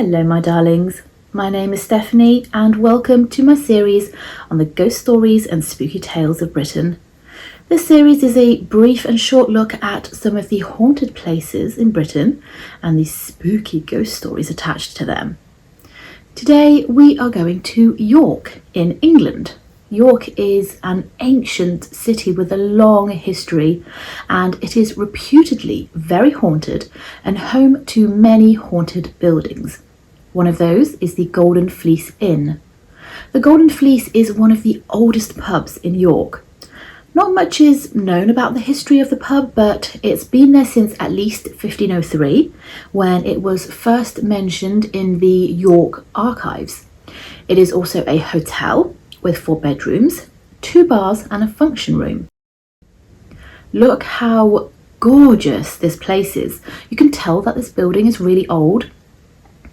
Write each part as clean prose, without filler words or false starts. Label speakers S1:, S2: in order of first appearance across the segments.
S1: Hello my darlings, my name is Stephanie and welcome to my series on the ghost stories and spooky tales of Britain. This series is a brief and short look at some of the haunted places in Britain and the spooky ghost stories attached to them. Today we are going to York in England. York is an ancient city with a long history and it is reputedly very haunted and home to many haunted buildings. One of those is the Golden Fleece Inn. The Golden Fleece is one of the oldest pubs in York. Not much is known about the history of the pub, but it's been there since at least 1503, when it was first mentioned in the York archives. It is also a hotel with 4 bedrooms, 2 bars and a function room. Look how gorgeous this place is. You can tell that this building is really old.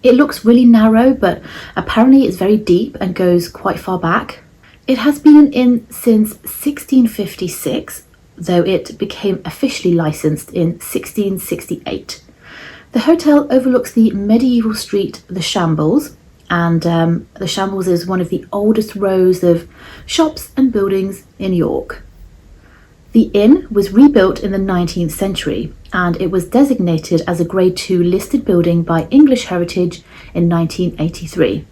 S1: It looks really narrow, but apparently it's very deep and goes quite far back. It has been an inn since 1656, though it became officially licensed in 1668. The hotel overlooks the medieval street, the Shambles, and the Shambles is one of the oldest rows of shops and buildings in York. The inn was rebuilt in the 19th century and it was designated as a Grade 2 listed building by English Heritage in 1983.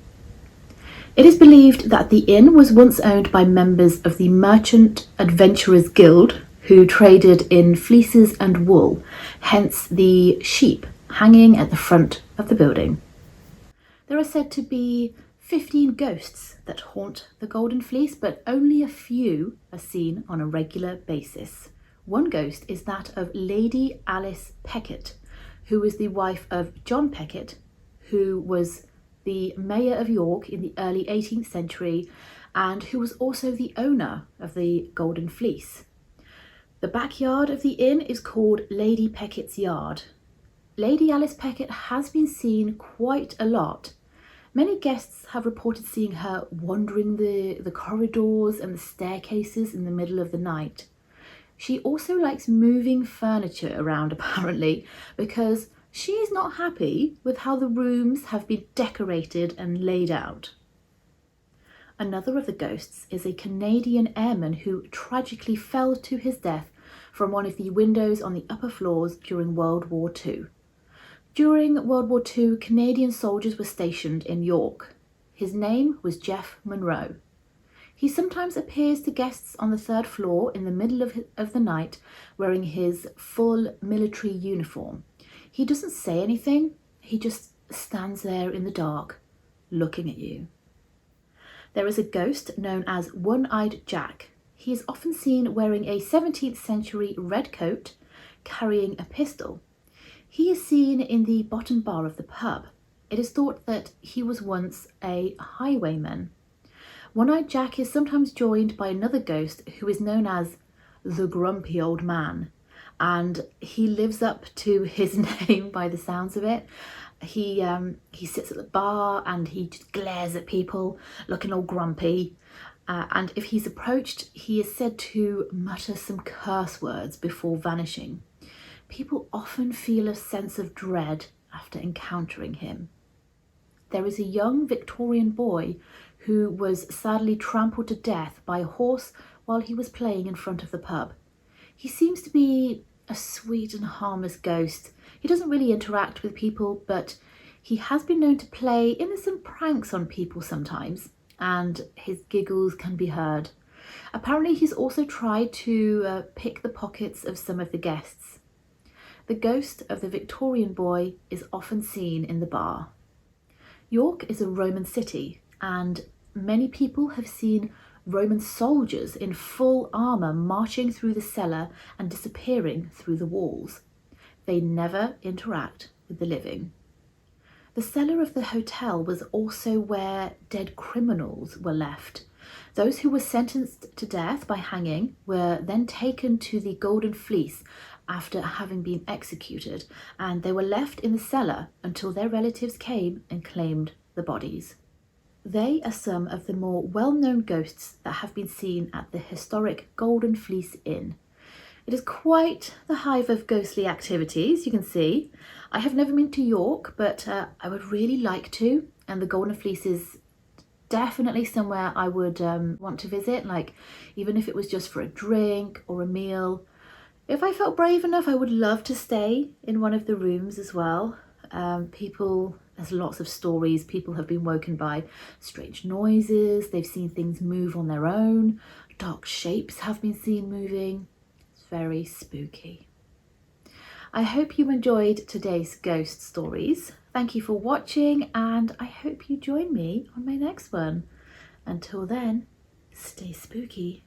S1: It is believed that the inn was once owned by members of the Merchant Adventurers Guild who traded in fleeces and wool, hence the sheep hanging at the front of the building. There are said to be 15 ghosts that haunt the Golden Fleece, but only a few are seen on a regular basis. One ghost is that of Lady Alice Peckett, who was the wife of John Peckett, who was the mayor of York in the early 18th century and who was also the owner of the Golden Fleece. The backyard of the inn is called Lady Peckett's Yard. Lady Alice Peckett has been seen quite a lot. Many guests have reported seeing her wandering the corridors and the staircases in the middle of the night. She also likes moving furniture around apparently, because she is not happy with how the rooms have been decorated and laid out. Another of the ghosts is a Canadian airman who tragically fell to his death from one of the windows on the upper floors during World War II. During World War II, Canadian soldiers were stationed in York. His name was Jeff Monroe. He sometimes appears to guests on the 3rd floor in the middle of the night wearing his full military uniform. He doesn't say anything, he just stands there in the dark, looking at you. There is a ghost known as One-Eyed Jack. He is often seen wearing a 17th century red coat, carrying a pistol. He is seen in the bottom bar of the pub. It is thought that he was once a highwayman. One-Eyed Jack is sometimes joined by another ghost who is known as the Grumpy Old Man, and he lives up to his name by the sounds of it. He sits at the bar and he just glares at people, looking all grumpy. And if he's approached, he is said to mutter some curse words before vanishing. People often feel a sense of dread after encountering him. There is a young Victorian boy who was sadly trampled to death by a horse while he was playing in front of the pub. He seems to be a sweet and harmless ghost. He doesn't really interact with people, but he has been known to play innocent pranks on people sometimes, and his giggles can be heard. Apparently he's also tried to pick the pockets of some of the guests. The ghost of the Victorian boy is often seen in the bar. York is a Roman city, and many people have seen Roman soldiers in full armour marching through the cellar and disappearing through the walls. They never interact with the living. The cellar of the hotel was also where dead criminals were left. Those who were sentenced to death by hanging were then taken to the Golden Fleece after having been executed, and they were left in the cellar until their relatives came and claimed the bodies. They are some of the more well-known ghosts that have been seen at the historic Golden Fleece Inn. It is quite the hive of ghostly activities, you can see. I have never been to York, but I would really like to, and the Golden Fleece is definitely somewhere I would want to visit, like even if it was just for a drink or a meal. If I felt brave enough, I would love to stay in one of the rooms as well. There's lots of stories. People have been woken by strange noises. They've seen things move on their own. Dark shapes have been seen moving. It's very spooky. I hope you enjoyed today's ghost stories. Thank you for watching, and I hope you join me on my next one. Until then, stay spooky.